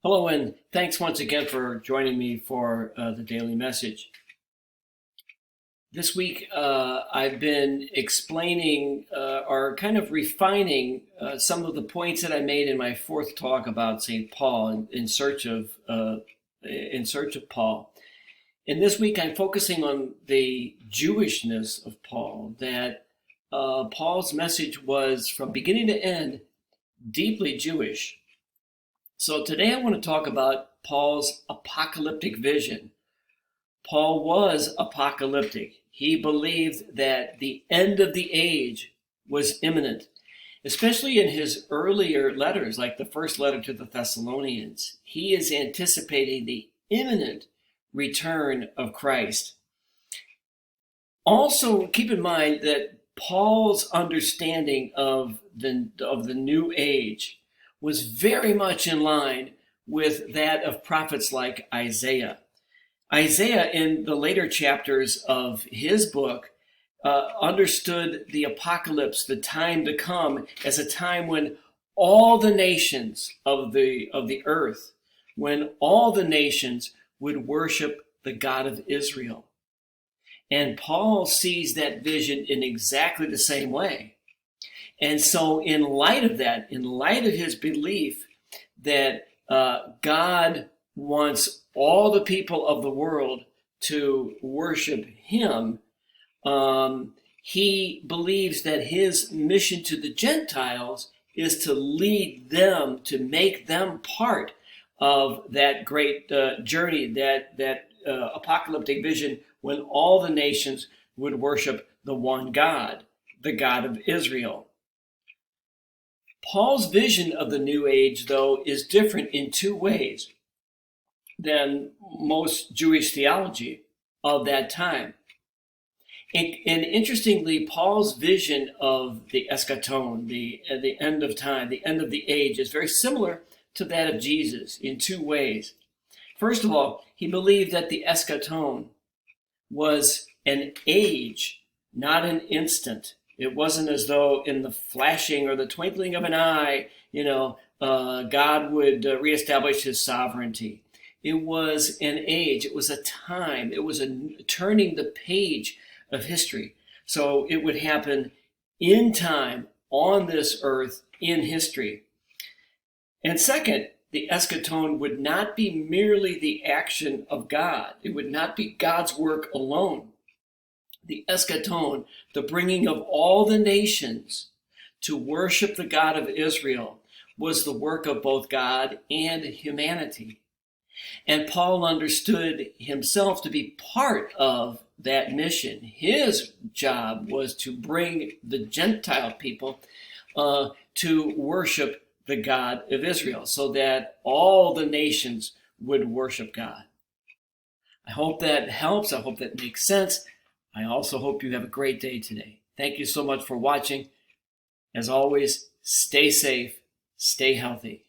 Hello, and thanks once again for joining me for the daily message. This week, I've been explaining or kind of refining some of the points that I made in my fourth talk about St. Paul in search of Paul. And this week, I'm focusing on the Jewishness of Paul. That Paul's message was, from beginning to end, deeply Jewish. So today I want to talk about Paul's apocalyptic vision. Paul was apocalyptic. He believed that the end of the age was imminent, especially in his earlier letters, like the first letter to the Thessalonians. He is anticipating the imminent return of Christ. Also, keep in mind that Paul's understanding of the new age was very much in line with that of prophets like Isaiah. Isaiah, in the later chapters of his book, understood the apocalypse, the time to come, as a time when all the nations of the earth, when all the nations would worship the God of Israel. And Paul sees that vision in exactly the same way. And so in light of that, in light of his belief that God wants all the people of the world to worship him, he believes that his mission to the Gentiles is to lead them, to make them part of that great journey, that apocalyptic vision when all the nations would worship the one God, the God of Israel. Paul's vision of the New Age, though, is different in two ways than most Jewish theology of that time. And interestingly, Paul's vision of the eschaton, the end of time, the end of the age, is very similar to that of Jesus in two ways. First of all, he believed that the eschaton was an age, not an instant. It wasn't as though in the flashing or the twinkling of an eye, God would reestablish his sovereignty. It was an age. It was a time. It was turning the page of history. So it would happen in time, on this earth, in history. And second, the eschaton would not be merely the action of God. It would not be God's work alone. The eschaton, the bringing of all the nations to worship the God of Israel, was the work of both God and humanity. And Paul understood himself to be part of that mission. His job was to bring the Gentile people to worship the God of Israel, so that all the nations would worship God. I hope that helps. I hope that makes sense. I also hope you have a great day today. Thank you so much for watching. As always, stay safe, stay healthy.